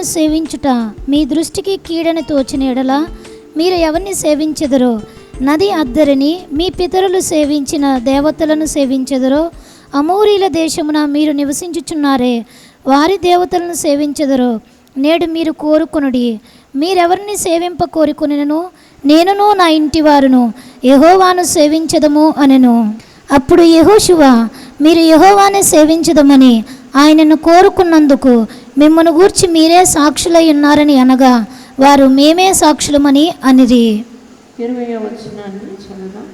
యెహోవాను సేవించుట మీ దృష్టికి కీడని తోచిన ఎడల మీరు ఎవరిని సేవించెదరో? నది అద్దరిని మీ పితరులు సేవించిన దేవతలను సేవించెదరో? అమోరీల దేశమున మీరు నివసించుచున్నారే, వారి దేవతలను సేవించెదరో? నేడు మీరు కోరుకొనుడి, మీరెవరిని సేవింప కోరుకొనినను నేనును నా ఇంటి వారును యెహోవాను సేవించెదము అనెను. అప్పుడు యెహోషువ, మీరు యెహోవానే సేవించదమని ఆయనను కోరుకున్నందుకు మిమ్మను గూర్చి మీరే సాక్షులై ఉన్నారని అనగా, వారు మేమే సాక్షులమని అనిరి. 20వ వచనాన్ని చదువుదాం.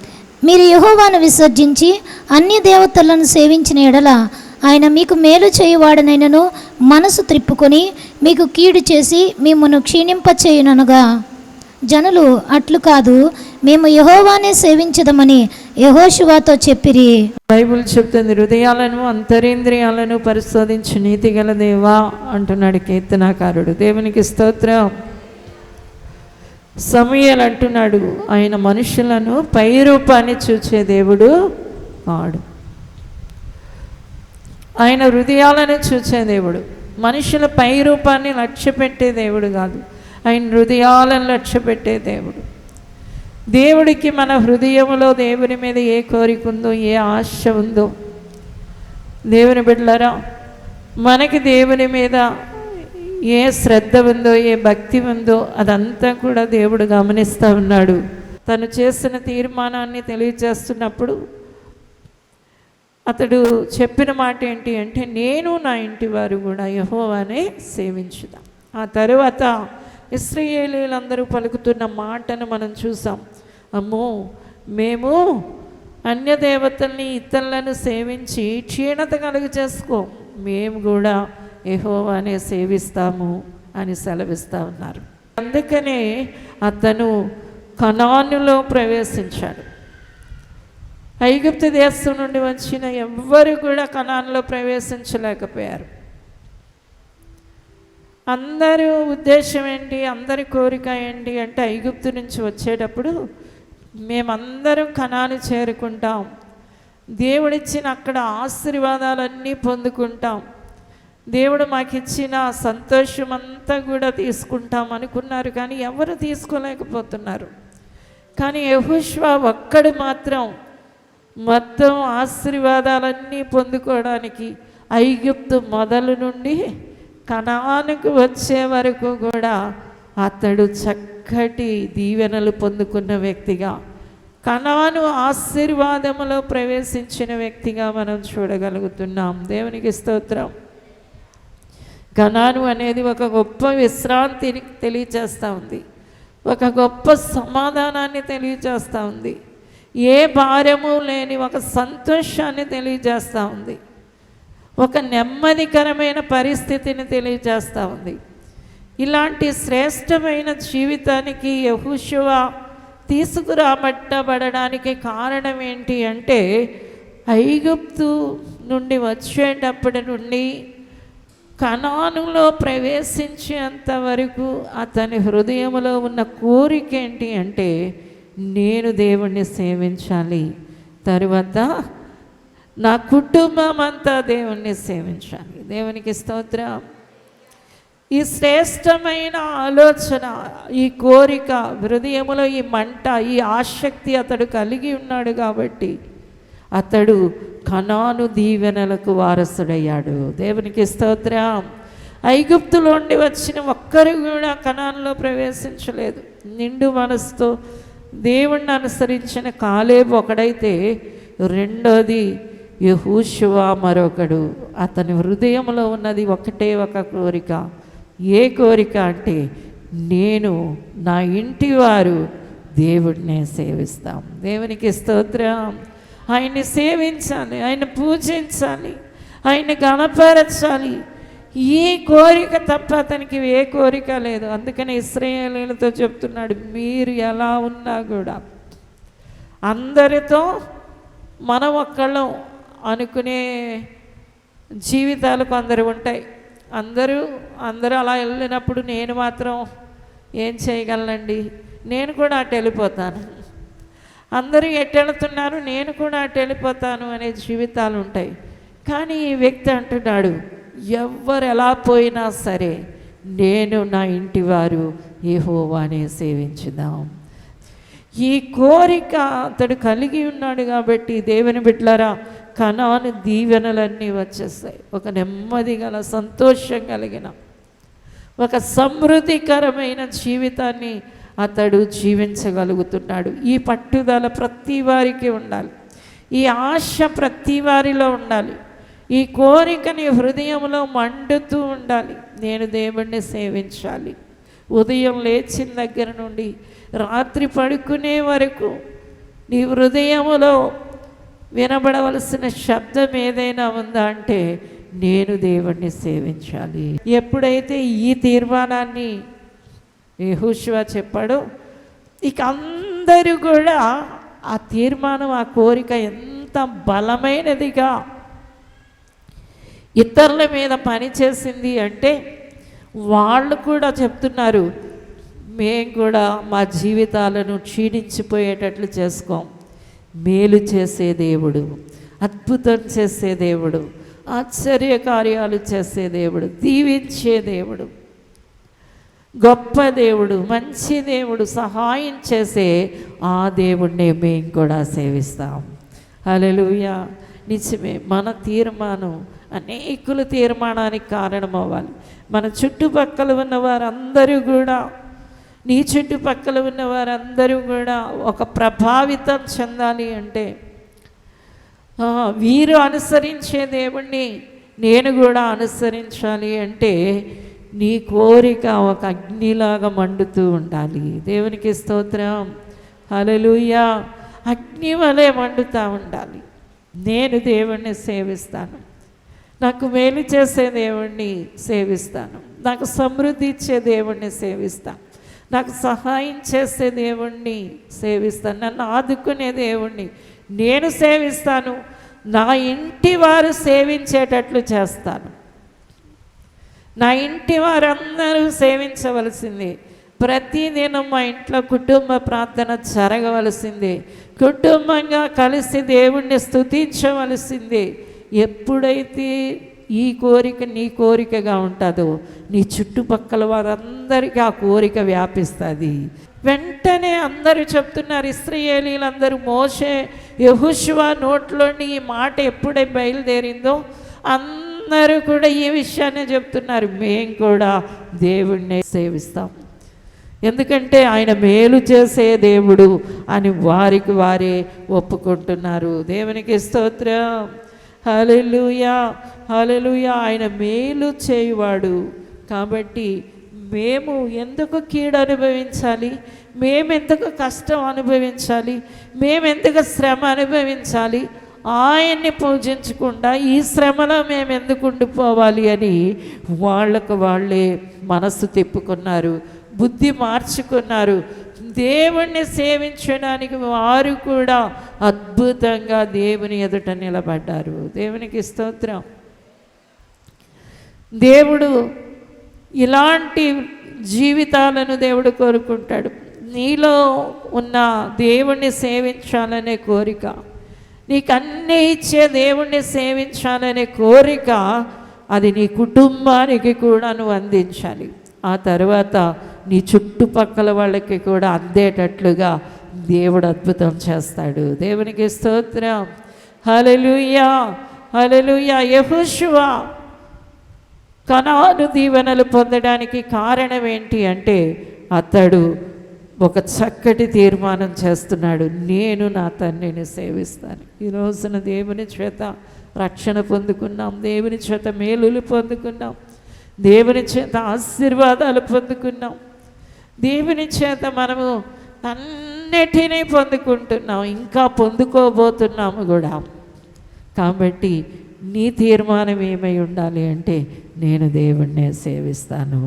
మీరు యెహోవాను విసర్జించి అన్య దేవతలను సేవించిన ఎడల ఆయన మీకు మేలు చేయువాడనైనను మనసు త్రిప్పుకొని మీకు కీడు చేసి మిమ్మను క్షీణింపచేయుననగా, జనులు అట్లు కాదు, మేము యెహోవానే సేవించదమని యెహోషువతో చెప్పిరి. బైబిల్ చెప్తుంది, హృదయాలను అంతరేంద్రియాలను పరిశోధించు నీతిగల దేవా అంటున్నాడు కీర్తనాకారుడు. దేవునికి స్తోత్రం. సమూయేలు అంటున్నాడు, ఆయన మనుషులను పై రూపాన్ని చూచే దేవుడు కాడు, ఆయన హృదయాలను చూచే దేవుడు. మనుషుల పై రూపాన్ని లక్ష్య పెట్టే దేవుడు కాదు, ఆయన హృదయాలను లక్ష్య పెట్టే దేవుడు. దేవుడికి మన హృదయంలో దేవుని మీద ఏ కోరిక ఉందో, ఏ ఆశ ఉందో, దేవుని బిడ్డలారా, మనకి దేవుని మీద ఏ శ్రద్ధ ఉందో, ఏ భక్తి ఉందో అదంతా కూడా దేవుడు గమనిస్తూ ఉన్నాడు. తను చేసిన తీర్మానాన్ని తెలియజేస్తున్నప్పుడు అతడు చెప్పిన మాట ఏంటి అంటే, నేను నా ఇంటి వారు కూడా యెహోవానే సేవించుదాం. ఆ తరువాత ఇశ్రాయేలీయులందరూ పలుకుతున్న మాటను మనం చూసాం. అమ్మో, మేము అన్య దేవతల్ని ఇతరులను సేవించి క్షీణత కలుగు చేసుకో, మేము కూడా యెహోవానే సేవిస్తాము అని సెలవిస్తూ ఉన్నారు. అందుకనే అతను కనానులో ప్రవేశించాడు. ఐగుప్తు దేశం నుండి వచ్చిన ఎవ్వరు కూడా కనానులో ప్రవేశించలేకపోయారు. అందరూ ఉద్దేశం ఏంటి, అందరి కోరిక ఏంటి అంటే, ఐగుప్తు నుంచి వచ్చేటప్పుడు మేమందరం కనాను చేరుకుంటాం, దేవుడిచ్చిన అక్కడ ఆశీర్వాదాలన్నీ పొందుకుంటాం, దేవుడు మాకు ఇచ్చిన సంతోషం అంతా కూడా తీసుకుంటాం అనుకున్నారు. కానీ ఎవరు తీసుకోలేకపోతున్నారు. కానీ యెహోషువ ఒక్కడు మాత్రం మొత్తం ఆశీర్వాదాలన్నీ పొందుకోవడానికి ఐగుప్తు మొదలు నుండి కనానుకు వచ్చే వరకు కూడా అతడు చక్కటి దీవెనలు పొందుకున్న వ్యక్తిగా, కనాను ఆశీర్వాదములో ప్రవేశించిన వ్యక్తిగా మనం చూడగలుగుతున్నాం. దేవునికి స్తోత్రం. కనాను అనేది ఒక గొప్ప విశ్రాంతిని తెలియజేస్తూ ఉంది, ఒక గొప్ప సమాధానాన్ని తెలియజేస్తూ ఉంది, ఏ భారము లేని ఒక సంతోషాన్ని తెలియజేస్తూ ఉంది, ఒక నెమ్మదికరమైన పరిస్థితిని తెలియజేస్తూ ఉంది. ఇలాంటి శ్రేష్టమైన జీవితానికి యెహోషువ తీసుకురాబట్టబడడానికి కారణం ఏంటి అంటే, ఐగుప్తు నుండి వచ్చేటప్పటి నుండి కనానులో ప్రవేశించేంత వరకు అతని హృదయంలో ఉన్న కోరిక ఏంటి అంటే, నేను దేవుణ్ణి సేవించాలి, తరువాత నా కుటుంబం అంతా దేవుణ్ణి సేవించాలి. దేవునికి స్తోత్రం. ఈ శ్రేష్టమైన ఆలోచన, ఈ కోరిక హృదయంలో, ఈ మంట, ఈ ఆసక్తి అతడు కలిగి ఉన్నాడు కాబట్టి అతడు కనాను దీవెనలకు వారసుడయ్యాడు. దేవునికి స్తోత్రం. ఐగుప్తులో నుండి వచ్చిన ఒక్కరు కూడా కనానులో ప్రవేశించలేదు. నిండు మనసుతో దేవుణ్ణి అనుసరించిన కాలేబు ఒకడైతే, రెండోది యెహోషువ మరొకడు. అతని హృదయంలో ఉన్నది ఒకటే ఒక కోరిక. ఏ కోరిక అంటే, నేను నా ఇంటి వారు దేవుడినే సేవిస్తాం. దేవునికి స్తోత్రం. ఆయన్ని సేవించాలి, ఆయన పూజించాలి, ఆయన గణపరచాలి. ఈ కోరిక తప్ప అతనికి ఏ కోరిక లేదు. అందుకని ఇశ్రాయేలీయులతో చెప్తున్నాడు, మీరు ఎలా ఉన్నా కూడా అందరితో మనం ఒక్కళ్ళం అనుకునే జీవితాలు కొందరు ఉంటాయి. అందరూ అలా వెళ్ళినప్పుడు నేను మాత్రం ఏం చేయగలనండి, నేను కూడా అటు వెళ్ళిపోతాను, అందరూ ఎటు వెళుతున్నారు, నేను కూడా అటు వెళ్ళిపోతాను అనే జీవితాలు ఉంటాయి. కానీ ఈ వ్యక్తి అంటున్నాడు, ఎవ్వరు ఎలా పోయినా సరే నేను నా ఇంటి వారు యెహోవానే సేవించుదాం. ఈ కోరిక అతడు కలిగి ఉన్నాడు కాబట్టి దేవుని బిడ్డలారా, కనాను దీవెనలన్నీ వచ్చేస్తాయి. ఒక నెమ్మది గల, సంతోషం కలిగిన, ఒక సమృద్ధికరమైన జీవితాన్ని అతడు జీవించగలుగుతున్నాడు. ఈ పట్టుదల ప్రతి వారికి ఉండాలి. ఈ ఆశ ప్రతి వారిలో ఉండాలి. ఈ కోరిక నీ హృదయంలో మండుతూ ఉండాలి. నేను దేవుణ్ణి సేవించాలి. ఉదయం లేచిన దగ్గర నుండి రాత్రి పడుకునే వరకు నీ హృదయములో వినబడవలసిన శబ్దం ఏదైనా ఉందా అంటే, నేను దేవుణ్ణి సేవించాలి. ఎప్పుడైతే ఈ తీర్మానాన్ని యెహోషువ చెప్పాడో, ఇక అందరూ కూడా ఆ తీర్మానం, ఆ కోరిక ఎంత బలమైనదిగా ఇతరుల మీద పనిచేసింది అంటే, వాళ్ళు కూడా చెప్తున్నారు, మేము కూడా మా జీవితాలను క్షీణించిపోయేటట్లు చేసుకోం. మేలు చేసే దేవుడు, అద్భుతం చేసే దేవుడు, ఆశ్చర్య కార్యాలు చేసే దేవుడు, దీవించే దేవుడు, గొప్ప దేవుడు, మంచి దేవుడు, సహాయం చేసే ఆ దేవుణ్ణి మేము కూడా సేవిస్తాం. హల్లెలూయా. నిజమే, మన తీర్మానం అనేకుల తీర్మానానికి కారణమవ్వాలి. మన చుట్టుపక్కల ఉన్న వారందరూ కూడా, నీ చుట్టుపక్కల ఉన్న వారందరూ కూడా ఒక ప్రభావితం చెందాలి అంటే, వీరు అనుసరించే దేవుణ్ణి నేను కూడా అనుసరించాలి అంటే, నీ కోరిక ఒక అగ్నిలాగా మండుతూ ఉండాలి. దేవునికి స్తోత్రం. హల్లెలూయా. అగ్ని వలె మండుతూ ఉండాలి. నేను దేవుణ్ణి సేవిస్తాను, నాకు మేలు చేసే దేవుణ్ణి సేవిస్తాను, నాకు సమృద్ధి ఇచ్చే దేవుణ్ణి సేవిస్తాను, నాకు సహాయం చేసే దేవుణ్ణి సేవిస్తాను, నన్ను ఆదుకునే దేవుణ్ణి నేను సేవిస్తాను, నా ఇంటి వారు సేవించేటట్లు చేస్తాను. నా ఇంటి వారందరూ సేవించవలసింది. ప్రతిదినం మా ఇంట్లో కుటుంబ ప్రార్థన జరగవలసిందే. కుటుంబంగా కలిసి దేవుణ్ణి స్తుతించవలసిందే. ఎప్పుడైతే ఈ కోరిక నీ కోరికగా ఉంటుందో, నీ చుట్టుపక్కల వారందరికీ ఆ కోరిక వ్యాపిస్తుంది. వెంటనే అందరూ చెప్తున్నారు, ఇశ్రాయేలీయులందరూ మోషే యెహోషువ నోట్లోని ఈ మాట ఎప్పుడే బయలుదేరిందో అందరూ కూడా ఈ విషయాన్ని చెప్తున్నారు, మేము కూడా దేవుణ్ణి సేవిస్తాం, ఎందుకంటే ఆయన మేలు చేసే దేవుడు అని వారికి వారే ఒప్పుకుంటున్నారు. దేవునికి స్తోత్రం. హల్లెలూయా, హల్లెలూయా. ఆయన మేలు చేయువాడు కాబట్టి మేము ఎందుకు కీడు అనుభవించాలి, మేమెందుకు కష్టం అనుభవించాలి, మేమెందుకు శ్రమ అనుభవించాలి, ఆయన్ని పూజించకుండా ఈ శ్రమలో మేము ఎందుకు ఉండిపోవాలి అని వాళ్ళకు వాళ్ళే మనసు తిప్పుకున్నారు, బుద్ధి మార్చుకున్నారు. దేవుణ్ణి సేవించడానికి వారు కూడా అద్భుతంగా దేవుని ఎదుట నిలబడ్డారు. దేవునికి స్తోత్రం. దేవుడు ఇలాంటి జీవితాలను దేవుడు కోరుకుంటాడు. నీలో ఉన్న దేవుణ్ణి సేవించాలనే కోరిక, నీకు అన్నీ ఇచ్చే దేవుణ్ణి సేవించాలనే కోరిక, అది నీ కుటుంబానికి కూడా నువ్వు అందించాలి. ఆ తర్వాత నీ చుట్టుపక్కల వాళ్ళకి కూడా అందేటట్లుగా దేవుడు అద్భుతం చేస్తాడు. దేవునికి స్తోత్రం. హల్లెలూయా, హల్లెలూయా. యెహోషువ కనాను దీవెనలు పొందడానికి కారణం ఏంటి అంటే, అతడు ఒక చక్కటి తీర్మానం చేస్తున్నాడు, నేను నా తండ్రిని సేవిస్తాను. ఈ రోజున దేవుని చేత రక్షణ పొందుకున్నాం, దేవుని చేత మేలులు పొందుకున్నాం, దేవుని చేత ఆశీర్వాదాలు పొందుకున్నాం, దేవుని చేత మనము అన్నిటినీ పొందుకుంటున్నాం, ఇంకా పొందుకోబోతున్నాము కూడా. కాబట్టి నీ తీర్మానం ఏమై ఉండాలి అంటే, నేను దేవుణ్ణి సేవిస్తాను,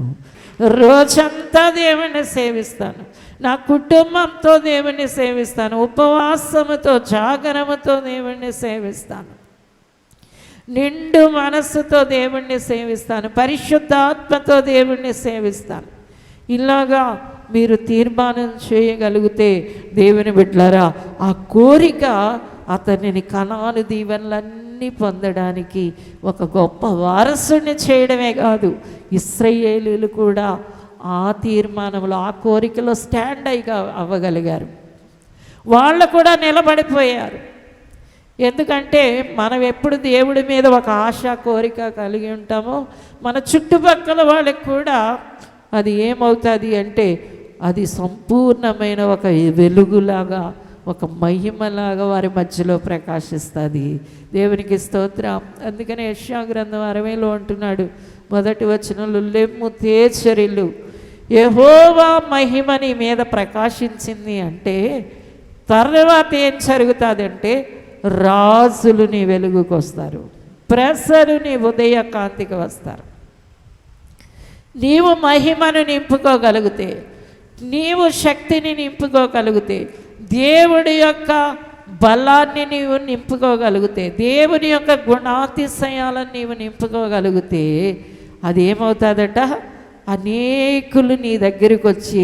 రోజంతా దేవుణ్ణి సేవిస్తాను, నా కుటుంబంతో దేవుణ్ణి సేవిస్తాను, ఉపవాసముతో జాగరముతో దేవుణ్ణి సేవిస్తాను, నిండు మనస్సుతో దేవుణ్ణి సేవిస్తాను, పరిశుద్ధాత్మతో దేవుణ్ణి సేవిస్తాను. ఇలాగా మీరు తీర్మానం చేయగలిగితే దేవుని బిడ్డలారా, ఆ కోరిక అతనిని కనాను దీవెనలన్నీ అన్నీ పొందడానికి ఒక గొప్ప వారసుని చేయడమే కాదు, ఇశ్రాయేలీయులు కూడా ఆ తీర్మానంలో ఆ కోరికలో స్టాండ్ అవ్వగలిగారు. వాళ్ళు కూడా నిలబడిపోయారు. ఎందుకంటే మనం ఎప్పుడు దేవుడి మీద ఒక ఆశ కోరిక కలిగి ఉంటామో మన చుట్టుపక్కల వాళ్ళకి కూడా అది ఏమవుతుంది అంటే అది సంపూర్ణమైన ఒక వెలుగులాగా, ఒక మహిమలాగా వారి మధ్యలో ప్రకాశిస్తుంది. దేవునికి స్తోత్రం. అందుకని యెషయా గ్రంథం 60లో అంటున్నాడు, మొదటి వచనంలో, లెమ్ము తేజరిల్లు, యెహోవా మహిమ నీ మీద ప్రకాశించింది అంటే తర్వాత ఏం జరుగుతుందంటే రాజులు నీ వెలుగుకు వస్తారు, ప్రజలు నీ ఉదయ కాంతికి వస్తారు. నీవు మహిమను నింపుకోగలిగితే, నీవు శక్తిని నింపుకోగలిగితే, దేవుడి యొక్క బలాన్ని నీవు నింపుకోగలిగితే, దేవుని యొక్క గుణాతిశయాలను నీవు నింపుకోగలిగితే అది ఏమవుతుందట, అనేకులు నీ దగ్గరికి వచ్చి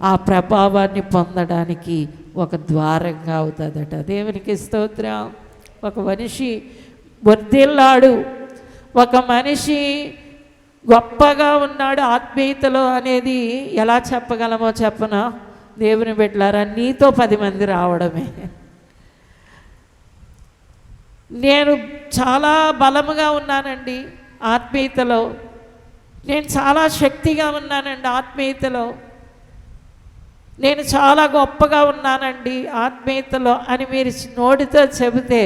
ఆ ప్రభావాన్ని పొందడానికి ఒక ద్వారంగా అవుతుందట. దేవునికి స్తోత్రం. ఒక మనిషి వర్ధిల్లాడు, ఒక మనిషి గొప్పగా ఉన్నాడు ఆత్మీయతలో అనేది ఎలా చెప్పగలమో చెప్పనా? దేవుని బిడ్డలారా, నీతో 10 మంది రావడమే. నేను చాలా బలముగా ఉన్నానండి ఆత్మీయతలో, నేను చాలా శక్తిగా ఉన్నానండి ఆత్మీయతలో, నేను చాలా గొప్పగా ఉన్నానండి ఆత్మీయతలో అని మీరు నోటితో చెబితే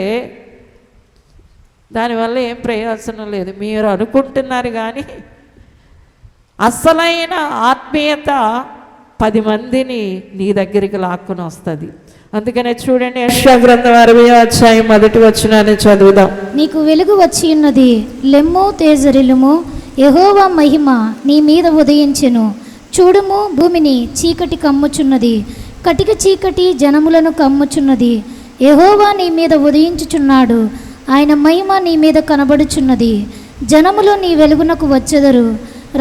దానివల్ల ఏం ప్రయోజనం లేదు. మీరు అనుకుంటున్నారు కానీ అసలైన ఆత్మీయత 10 మందిని నీ దగ్గరికి లాక్కుని వస్తుంది. అందుకనే చూడండి, యెషయా గ్రంథం 60వ అధ్యాయం 1వ వచనాన్ని చదువుదాం. నీకు వెలుగు వచ్చి ఉన్నది, లెమ్ము తేజరిల్లుము, యెహోవా మహిమ నీ మీద ఉదయించెను. చూడుము, భూమిని చీకటి కమ్ముచున్నది, కటిక చీకటి జనములను కమ్ముచున్నది. యెహోవా నీ మీద ఉదయించుచున్నాడు, ఆయన మహిమ నీ మీద కనబడుచున్నది. జనములు నీ వెలుగునకు వచ్చెదరు,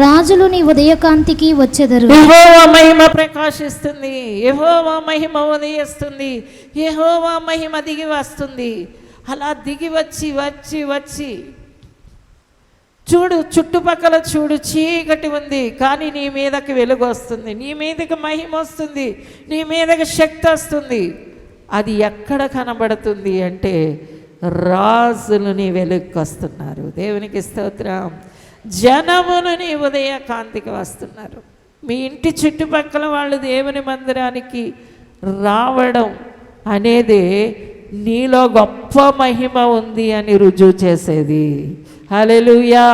రాజులు నీ ఉదయకాంతికి వచ్చెదరు. యెహోవా మహిమ ప్రకాశిస్తుంది, యెహోవా మహిమ ఉదయిస్తుంది, యెహోవా మహిమ దిగి వస్తుంది. అలా దిగి వచ్చి వచ్చి వచ్చి చూడు, చుట్టుపక్కల చూడు, చీకటి ఉంది, కానీ నీ మీదకి వెలుగు వస్తుంది, నీ మీదకి మహిమ వస్తుంది, నీ మీదకి శక్తి వస్తుంది. అది ఎక్కడ కనబడుతుంది అంటే రాజులు నీ వెలుగుకి వస్తున్నారు. దేవునికి స్తోత్రం. జనములు నీ ఉదయ కాంతికి వస్తున్నారు. మీ ఇంటి చుట్టుపక్కల వాళ్ళు దేవుని మందిరానికి రావడం అనేది నీలో గొప్ప మహిమ ఉంది అని రుజువు చేసేది. హల్లెలూయా,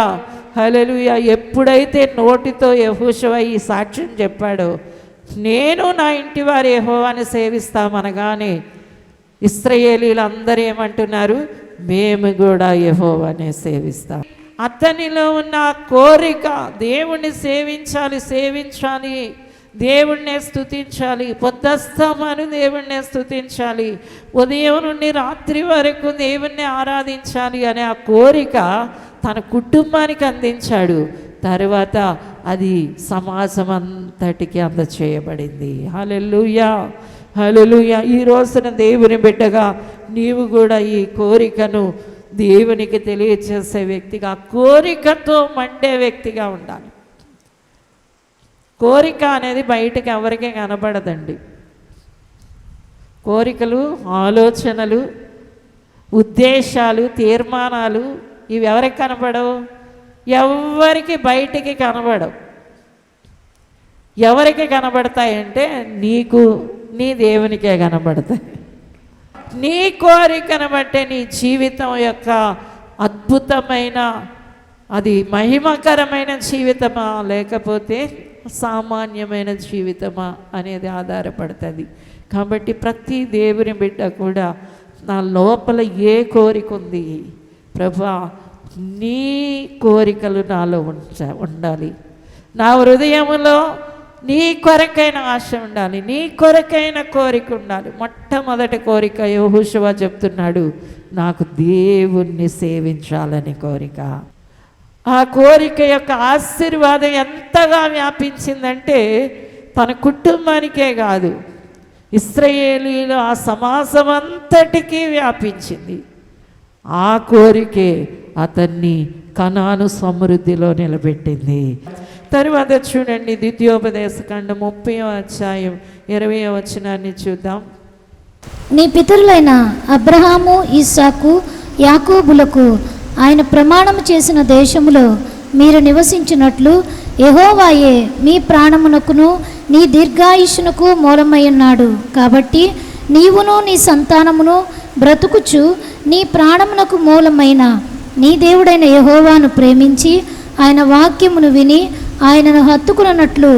హల్లెలూయా. ఎప్పుడైతే నోటితో యెహోషువ ఈ సాక్ష్యం చెప్పాడో, నేను నా ఇంటి వారు యెహోవాని సేవిస్తామనగానే ఇశ్రాయేలీయులు అందరూ ఏమంటున్నారు, మేము కూడా యెహోవానే సేవిస్తాం. అతనిలో ఉన్న కోరిక దేవుణ్ణి సేవించాలి, దేవుణ్ణే స్తుతించాలి, పొద్దస్తమాను దేవుణ్ణే స్తుతించాలి, ఉదయం నుండి రాత్రి వరకు దేవుణ్ణి ఆరాధించాలి అనే ఆ కోరిక తన కుటుంబానికి అందించాడు. తర్వాత అది సమాజం అంతటికి అందచేయబడింది. హల్లెలూయా, హల్లెలూయా. ఈ రోజున దేవుని బిడ్డగా నీవు కూడా ఈ కోరికను దేవునికి తెలియచేసే వ్యక్తిగా, కోరికతో మండే వ్యక్తిగా ఉండాలి. కోరిక అనేది బయటకు ఎవరికీ కనబడదండి. కోరికలు, ఆలోచనలు, ఉద్దేశాలు, తీర్మానాలు ఇవి ఎవరికి కనబడవు? ఎవరికి బయటికి కనబడవు. ఎవరికి కనబడతాయంటే నీకు, నీ దేవునికే కనబడతాయి. నీ కోరికను బట్టే నీ జీవితం యొక్క అద్భుతమైన, అది మహిమకరమైన జీవితమా లేకపోతే సామాన్యమైన జీవితమా అనేది ఆధారపడుతుంది. కాబట్టి ప్రతి దేవుని బిడ్డ కూడా నా లోపల ఏ కోరిక ఉంది ప్రభా, నీ కోరికలు నాలో ఉండాలి, నా హృదయంలో నీ కొరకైన ఆశ ఉండాలి, నీ కొరకైన కోరిక ఉండాలి. మొట్టమొదటి కోరిక యెహోషువ చెప్తున్నాడు, నాకు దేవుణ్ణి సేవించాలని కోరిక. ఆ కోరిక యొక్క ఆశీర్వాదం ఎంతగా వ్యాపించిందంటే తన కుటుంబానికే కాదు, ఇశ్రాయేలీయులు ఆ సమాజం అంతటికీ వ్యాపించింది. ఆ కోరికే అతన్ని కనాను సమృద్ధిలో నిలబెట్టింది. తరువాత చూడండి, ద్వితీయోపదేశకాండం 30వ అధ్యాయం 20వ వచనాన్ని చూద్దాం. నీ పితరులైన అబ్రహాము, ఇస్సాకు, యాకోబులకు ఆయన ప్రమాణము చేసిన దేశములో మీరు నివసించినట్లు యెహోవాయే మీ ప్రాణమునకును నీ దీర్ఘాయుష్నుకు మూలమై ఉన్నాడు. కాబట్టి నీవును నీ సంతానమును బ్రతుకుచు నీ ప్రాణమునకు మూలమైన నీ దేవుడైన యెహోవాను ప్రేమించి ఆయన వాక్యమును విని ఆయనను హత్తుకున్నట్లు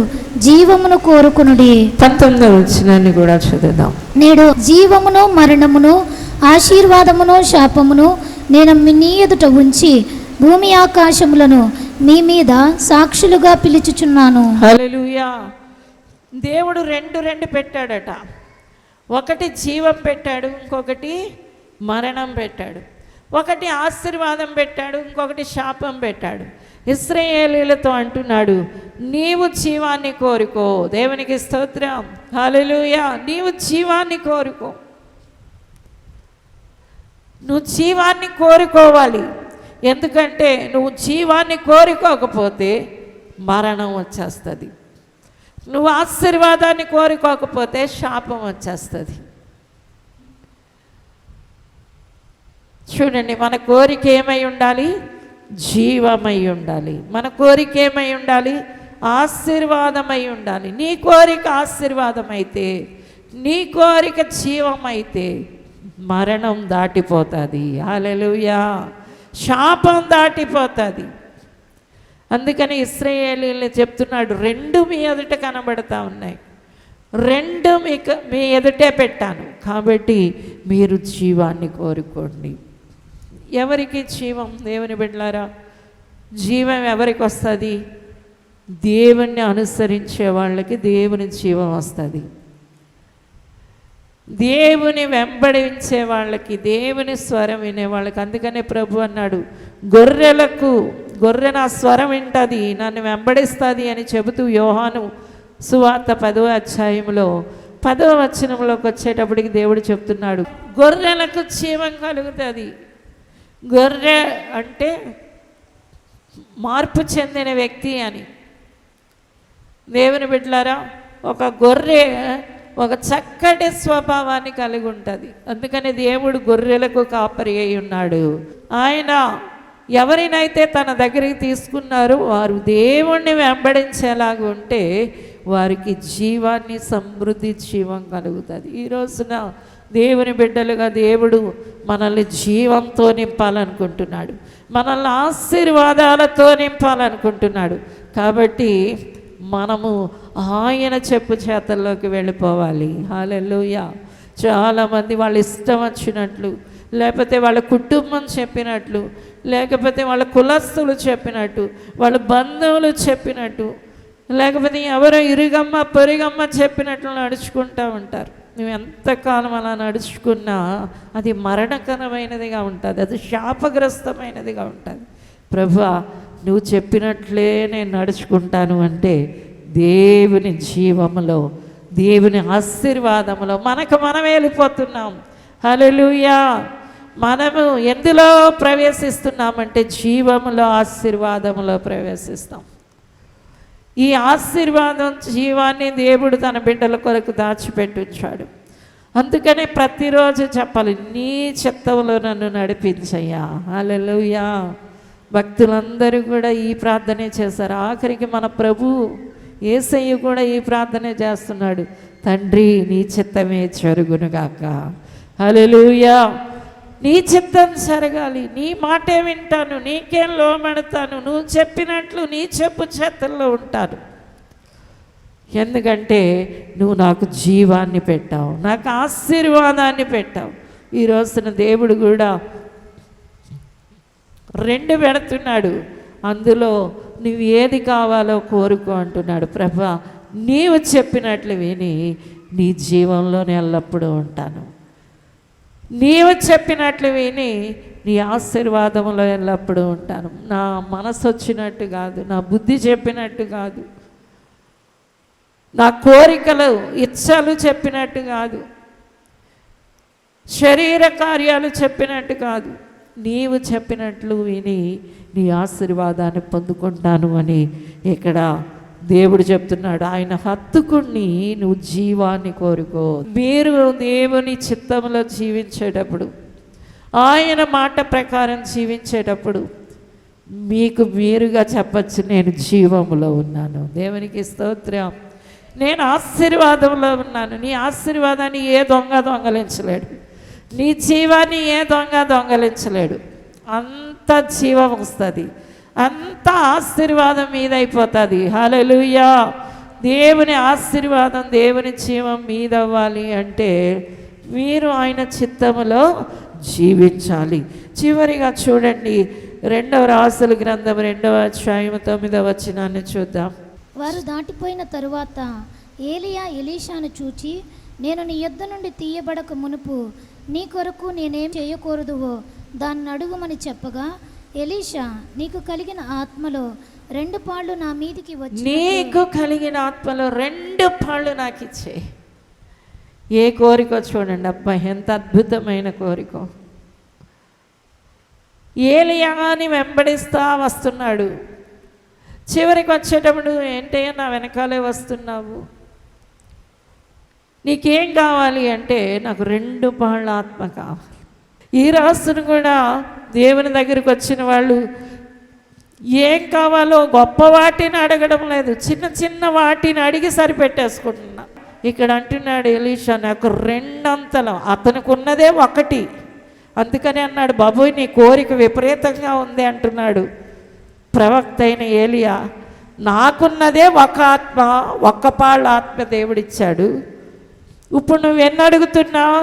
జీవమును కోరుకునుడి. 19వ వచనాన్ని కూడా చదువుదాం. నేడు జీవమును మరణమును ఆశీర్వాదమును శాపమును నేను నీ ఎదుట ఉంచి భూమి ఆకాశములను మీ మీద సాక్షులుగా పిలుచుచున్నాను. హల్లెలూయా. దేవుడు రెండు పెట్టాడట. ఒకటి జీవం పెట్టాడు, ఇంకొకటి మరణం పెట్టాడు. ఒకటి ఆశీర్వాదం పెట్టాడు, ఇంకొకటి శాపం పెట్టాడు. ఇశ్రాయేలీయులతో అంటున్నాడు, నీవు జీవాన్ని కోరుకో. దేవునికి స్తోత్రం. హల్లెలూయా. నీవు జీవాన్ని కోరుకో. నువ్వు జీవాన్ని కోరుకోవాలి. ఎందుకంటే నువ్వు జీవాన్ని కోరుకోకపోతే మరణం వచ్చేస్తుంది. నువ్వు ఆశీర్వాదాన్ని కోరుకోకపోతే శాపం వచ్చేస్తుంది. చూడండి, మన కోరిక ఏమై ఉండాలి? జీవమై ఉండాలి. మన కోరిక ఏమై ఉండాలి? ఆశీర్వాదమై ఉండాలి. నీ కోరిక ఆశీర్వాదం అయితే, నీ కోరిక జీవం అయితే మరణం దాటిపోతుంది. హల్లెలూయా. శాపం దాటిపోతుంది. అందుకని ఇశ్రాయేలీయులు చెప్తున్నాడు, రెండు మీ ఎదుట కనబడతా ఉన్నాయి, రెండు మీ ఎదుటే పెట్టాను, కాబట్టి మీరు జీవాన్ని కోరుకోండి. ఎవరికి జీవం? దేవుని బిడ్డలారా, జీవం ఎవరికి వస్తుంది? దేవుణ్ణి అనుసరించే వాళ్ళకి దేవుని జీవం వస్తుంది. దేవుని వెంబడించే వాళ్ళకి, దేవుని స్వరం వినే వాళ్ళకి. అందుకనే ప్రభు అన్నాడు, గొర్రె నా స్వరం వింటుంది, నన్ను వెంబడిస్తుంది అని చెబుతూ యోహాను సువార్త 10వ అధ్యాయంలో 10వ వచనంలోకి వచ్చేటప్పటికి దేవుడు చెప్తున్నాడు, గొర్రెలకు జీవం కలుగుతుంది. గొర్రె అంటే మార్పు చెందిన వ్యక్తి అని. దేవుని బిడ్డలారా, ఒక గొర్రె ఒక చక్కటి స్వభావాన్ని కలిగి ఉంటుంది. అందుకని దేవుడు గొర్రెలకు కాపరి అయి ఉన్నాడు. ఆయన ఎవరినైతే తన దగ్గరికి తీసుకున్నారో వారు దేవుణ్ణి వెంబడించేలాగా ఉంటే వారికి జీవాన్ని, సమృద్ధి జీవం కలుగుతుంది. ఈ రోజున దేవుని బిడ్డలుగా దేవుడు మనల్ని జీవంతో నింపాలనుకుంటున్నాడు, మనల్ని ఆశీర్వాదాలతో నింపాలనుకుంటున్నాడు. కాబట్టి మనము ఆయన చెప్పు చేతల్లోకి వెళ్ళిపోవాలి. హల్లెలూయా. చాలామంది వాళ్ళ ఇష్టం వచ్చినట్లు, లేకపోతే వాళ్ళ కుటుంబం చెప్పినట్లు, లేకపోతే వాళ్ళ కులస్తులు చెప్పినట్టు, వాళ్ళ బంధువులు చెప్పినట్టు, లేకపోతే ఎవరో ఇరుగమ్మ పొరిగమ్మ చెప్పినట్లు నడుచుకుంటూ ఉంటారు. నువ్వు ఎంతకాలం అలా నడుచుకున్నా అది మరణకరమైనదిగా ఉంటుంది, అది శాపగ్రస్తమైనదిగా ఉంటుంది. ప్రభువా, నువ్వు చెప్పినట్లే నేను నడుచుకుంటాను అంటే దేవుని జీవములో, దేవుని ఆశీర్వాదములో మనకు మనం వెళ్ళిపోతున్నాం. హల్లెలూయా. మనము ఎందులో ప్రవేశిస్తున్నామంటే జీవములో, ఆశీర్వాదములో ప్రవేశిస్తాం. ఈ ఆశీర్వాదం, జీవాన్ని దేవుడు తన బిడ్డల కొరకు దాచిపెట్టించాడు. అందుకనే ప్రతిరోజు చెప్పాలి, నీ చిత్తంలో నన్ను నడిపించయ్యా. హల్లెలూయా. భక్తులందరూ కూడా ఈ ప్రార్థనే చేశారు. ఆఖరికి మన ప్రభు యేసయ్య కూడా ఈ ప్రార్థనే చేస్తున్నాడు, తండ్రి నీ చిత్తమే జరుగునుగాక. హల్లెలూయా. నీ చిత్తం జరగాలి, నీ మాటే వింటాను, నీకేం లోబడతాను, నువ్వు చెప్పినట్లు నీ చెప్పు చేతల్లో ఉంటాను. ఎందుకంటే నువ్వు నాకు జీవాన్ని పెట్టావు, నాకు ఆశీర్వాదాన్ని పెట్టావు. ఈ రోజున దేవుడు కూడా 2 పెడుతున్నాడు. అందులో నువ్వు ఏది కావాలో కోరుకో అంటున్నాడు. ప్రభా, నీవు చెప్పినట్లు విని నీ జీవంలోనే ఎల్లప్పుడూ ఉంటాను. నీవు చెప్పినట్లు విని నీ ఆశీర్వాదంలో ఎల్లప్పుడూ ఉంటాను. నా మనసు వచ్చినట్టు కాదు, నా బుద్ధి చెప్పినట్టు కాదు, నా కోరికలు ఇచ్చలు చెప్పినట్టు కాదు, శరీర కార్యాలు చెప్పినట్టు కాదు, నీవు చెప్పినట్లు విని నీ ఆశీర్వాదాన్ని పొందుకుంటాను అని ఇక్కడ దేవుడు చెప్తున్నాడు. ఆయన హత్తుకుని నువ్వు జీవాన్ని కోరుకో. మీరు దేవుని చిత్తంలో జీవించేటప్పుడు, ఆయన మాట ప్రకారం జీవించేటప్పుడు మీకు మీరుగా చెప్పచ్చు, నేను జీవములో ఉన్నాను. దేవునికి స్తోత్రం. నేను ఆశీర్వాదంలో ఉన్నాను. నీ ఆశీర్వాదాన్ని ఏ దొంగ దొంగలించలేడు. నీ జీవాన్ని ఏ దొంగ దొంగలించలేడు. అంత జీవం వస్తుంది, అంత ఆశీర్వాదం మీద అయిపోతుంది. హల్లెలూయా. దేవుని ఆశీర్వాదం, దేవుని జీవం మీద అవ్వాలి అంటే మీరు ఆయన చిత్తములో జీవించాలి. చివరిగా చూడండి, 2వ రాసుల గ్రంథం 2వ అధ్యాయం 9వ వచనాన్ని చూద్దాం. వారు దాటిపోయిన తరువాత ఏలియా ఎలీషాను చూచి, నేను నీ యొద్ద నుండి తీయబడక మునుపు నీ కొరకు నేనేం చేయకూడదువో దాన్ని అడుగుమని చెప్పగా, ఎలీషా, నీకు కలిగిన ఆత్మలో 2 పాళ్ళు నా మీదికి వచ్చి, నీకు కలిగిన ఆత్మలో 2 పాళ్ళు నాకు ఇచ్చే. ఏ కోరిక చూడండి, అబ్బా ఎంత అద్భుతమైన కోరిక. ఏలియాని వెంబడిస్తా వస్తున్నాడు. చివరికి వచ్చేటప్పుడు, ఏంటయ్యా నా వెనకాలే వస్తున్నావు, నీకేం కావాలి అంటే, నాకు 2 పాళ్ళ ఆత్మ కావాలి. ఈ రాసును కూడా దేవుని దగ్గరికి వచ్చిన వాళ్ళు ఏం కావాలో గొప్ప వాటిని అడగడం లేదు, చిన్న చిన్న వాటిని అడిగి సరిపెట్టేసుకుంటున్నా. ఇక్కడ అంటున్నాడు ఎలీషా, నాకు 2 అంతలు, అతనికి ఉన్నదే 1. అందుకని అన్నాడు, బాబోయ్ నీ కోరిక విపరీతంగా ఉంది అంటున్నాడు ప్రవక్త అయిన ఏలియా. నాకున్నదే 1 ఆత్మ, 1 పాళ్ళ ఆత్మ దేవుడిచ్చాడు. ఇప్పుడు నువ్వు ఎన్ని అడుగుతున్నావు?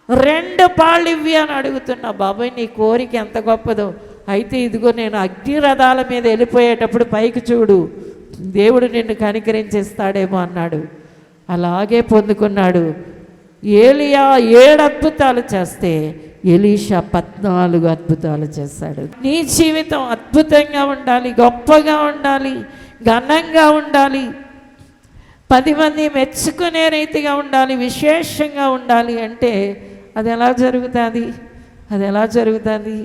2 పాళ్ళు ఇవ్వి అని అడుగుతున్నా. బాబాయ్ నీ కోరిక ఎంత గొప్పదో. అయితే ఇదిగో నేను అగ్నిరథాల మీద వెళ్ళిపోయేటప్పుడు పైకి చూడు, దేవుడు నిన్ను కనికరించేస్తాడేమో అన్నాడు. అలాగే పొందుకున్నాడు. ఏలియా 7 అద్భుతాలు చేస్తే ఎలీషా 14 అద్భుతాలు చేశాడు. నీ జీవితం అద్భుతంగా ఉండాలి, గొప్పగా ఉండాలి, ఘనంగా ఉండాలి, 10 మంది మెచ్చుకునే రీతిగా ఉండాలి, విశేషంగా ఉండాలి అంటే అది ఎలా జరుగుతుంది? అది ఎలా జరుగుతుంది?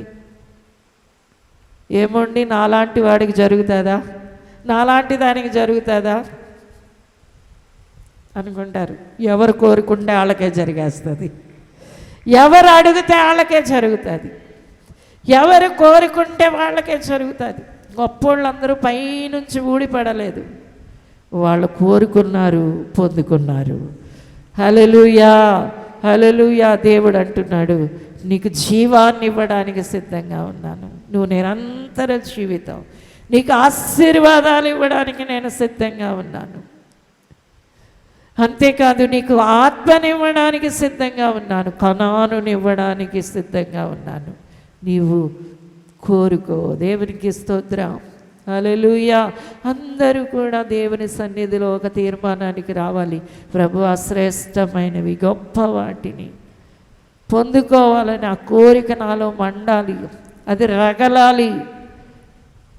ఏమండి నాలాంటి వాడికి జరుగుతుందా? నాలాంటి దానికి జరుగుతుందా అనుకుంటారు. ఎవరు కోరుకుంటే వాళ్ళకే జరిగేస్తుంది, ఎవరు అడిగితే వాళ్ళకే జరుగుతుంది, ఎవరు కోరుకుంటే వాళ్ళకే జరుగుతుంది. గొప్పోళ్ళందరూ పైనుంచి ఊడిపడలేదు, వాళ్ళు కోరుకున్నారు, పొందుకున్నారు. హల్లెలూయా, హల్లెలూయా. దేవుడు అంటున్నాడు, నీకు జీవాన్ని ఇవ్వడానికి సిద్ధంగా ఉన్నాను. నువ్వు నిరంతర జీవితం, నీకు ఆశీర్వాదాలు ఇవ్వడానికి నేను సిద్ధంగా ఉన్నాను. అంతేకాదు నీకు ఆత్మనివ్వడానికి సిద్ధంగా ఉన్నాను, కనానునివ్వడానికి సిద్ధంగా ఉన్నాను. నీవు కోరుకో. దేవునికి స్తోత్రం. హల్లెలూయా. అందరూ కూడా దేవుని సన్నిధిలో ఒక తీర్మానానికి రావాలి. ప్రభువా శ్రేష్టమైనవి గొప్ప వాటిని పొందుకోవాలని ఆ కోరిక నాలో మండాలి, అది రగలాలి.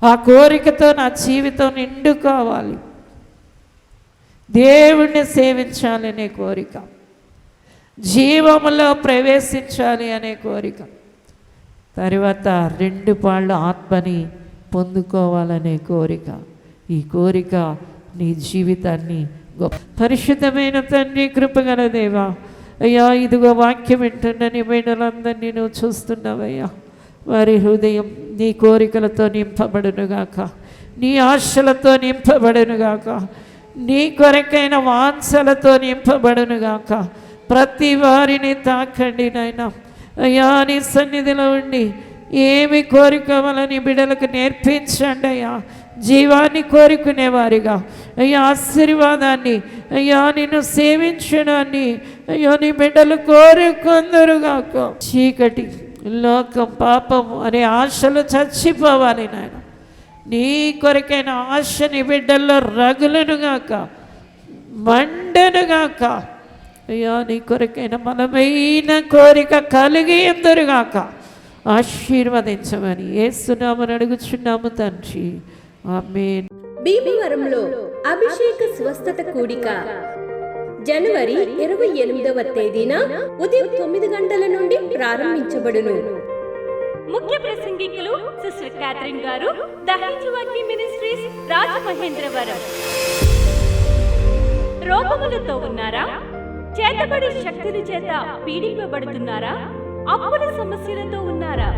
ఆ కోరికతో నా జీవితం నిండుకోవాలి. దేవుణ్ణి సేవించాలి అనే కోరిక, జీవములో ప్రవేశించాలి అనే కోరిక, తర్వాత 2 పాళ్ళ ఆత్మని పొందుకోవాలనే కోరిక. ఈ కోరిక నీ జీవితాన్ని పరిశుద్ధమైన తండ్రి, కృపగల దేవా, అయ్యా ఇదిగో వాక్యం వింటున్న నీ బిడ్డలందరినీ నువ్వు చూస్తున్నావయ్యా. వారి హృదయం నీ కోరికలతో నింపబడునుగాక, నీ ఆశలతో నింపబడునుగాక, నీ కొరకైన వాంఛలతో నింపబడునుగాక. ప్రతి వారిని తాకండి నాయనా. అయ్యా నీ సన్నిధిలో ఉండి ఏమి కోరుకోవాలని బిడ్డలకు నేర్పించండి అయ్యా. జీవాన్ని కోరుకునేవారిగా అయ్యా, ఆశీర్వాదాన్ని అయ్యా, నిన్ను సేవించడాన్ని అయ్యా నీ బిడ్డలు కోరుకుందరుగాక. చీకటి, లోకం, పాపము అనే ఆశలు చచ్చిపోవాలి నాయన. నీ కొరకైన ఆశ నీ బిడ్డల్లో రగులునుగాక, మండనుగాక. అయ్యా నీ కొరకైన బలమైన కోరిక కలిగి ఎందరుగాక. ఆశీర్వదించమని యేసునామమున అడుగుచున్నాము తండ్రి, ఆమేన్. భీమవరంలో అభిషేక స్వస్థత కూడిక జనవరి 28వ తేదీన ఉదయం 9 గంటల నుండి ప్రారంభించబడును. ముఖ్య ప్రసంగికులు సిస్టర్ క్యాథరిన్ గారు, దహించు అగ్ని మినిస్ట్రీస్, రాజమహేంద్రవరం. రోగములతో ఉన్నారా? చేతబడి శక్తుల చేత పీడింపబడుతున్నారా? అప్పుల సమస్యలతో ఉన్నారా?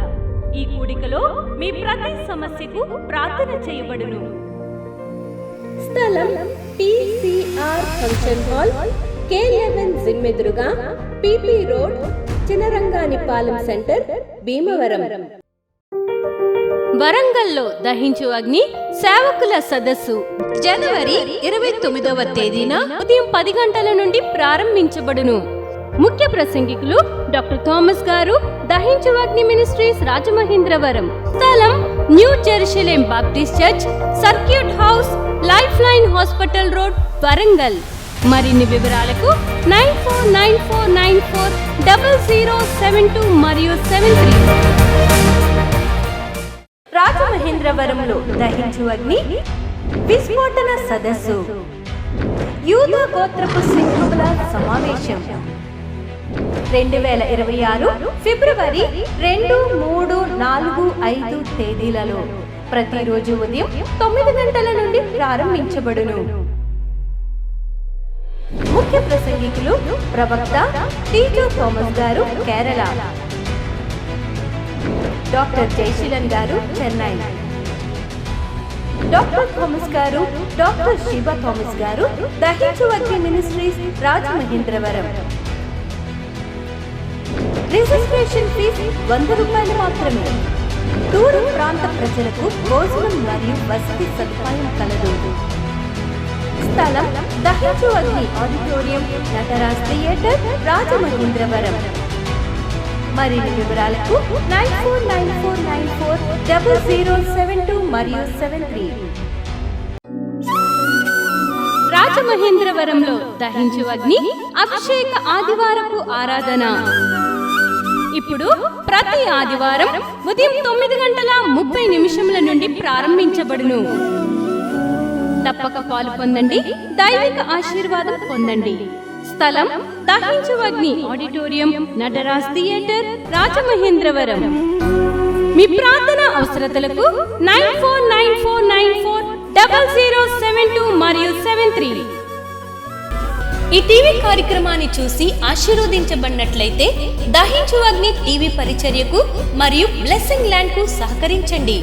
ఈ కూడికలో మీ ప్రతి సమస్యకు ప్రార్థన చేయబడును. స్థలం PCR function hall, K11 gym ఎదురుగా, పిపి రోడ్, చినరంగానిపాలెం సెంటర్, భీమవరం. వరంగల్లో దహించు అగ్ని సేవకుల సదస్సు జనవరి 29వ తేదీన ఉదయం 10 గంటల నుండి ప్రారంభించబడును. ముఖ్య ప్రసంగికులు డాక్టర్ థామస్ గారు, దహించు అగ్ని మినిస్ట్రీస్, రాజమహేంద్రవరం. స్థలం new Jerusalem Baptist church, circuit house, life line hospital road, Warangal. మరిన్ని వివరాలకు 9494940072 మరియు 73. రాజమహేంద్రవరంలో దహించు అగ్ని విస్ఫోటన సదస్సు, యూదా గోత్రపు సింహముల సమావేశం 2026 ఫిబ్రవరి 2, 3, 4, 5 తేదీలలో ప్రతిరోజు ఉదయం 9 గంటల నుండి ప్రారంభించబడును. ముఖ్య ప్రసంగికులు ప్రవక్త టీచర్ థామస్ గారు, కేరళ. డాక్టర్ జయశీలన్ గారు, చెన్నై. డాక్టర్ థామస్ గారు, డాక్టర్ శివ థామస్ గారు, దహించు Agni ministries, Rajamahendravaram. Registration fee 100 రూపాయలు మాత్రమే. దూర ప్రాంత ప్రజలకు భోజనం మరియు వసతి సదుపాయం కలదు. స్థలం దహించు అగ్ని ఆడిటోరియం, నటరాజ్ థియేటర్, రాజమహేంద్రవరం. మరిన్ని వివరాలకు 9494940072 మరియు 73. రాజమహేంద్రవరంలో దహించు అగ్ని అభిషేక ఆదివారపు ఆరాధన ఇప్పుడు ప్రతి ఆదివారం ఉదయం 9:30 నుండి ప్రారంభించబడును. తప్పక పాలు పొందండి, దైవిక ఆశీర్వాదం పొందండి. స్థలం దహించు అగ్ని ఆడిటోరియం, నటరాజ్ థియేటర్, రాజమహేంద్రవరం. మీ ప్రార్థన అవసరతలకు 9494940072 మరియు 73. ఈ టీవీ కార్యక్రమాన్ని చూసి ఆశీర్వదించబడినట్లయితే దహించు అగ్ని టీవీ పరిచర్యకు మరియు బ్లెస్సింగ్ ల్యాండ్ కు సహకరించండి.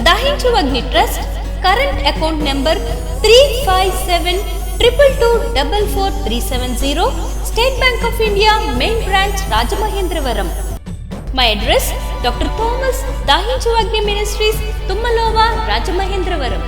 Dahinchu Agni trust current account number 357222444370, State Bank of India, main branch, Rajamahendravaram. My address doctor Thomas, Dahinchu Agni ministries, తుమ్మలోవా, Rajamahendravaram.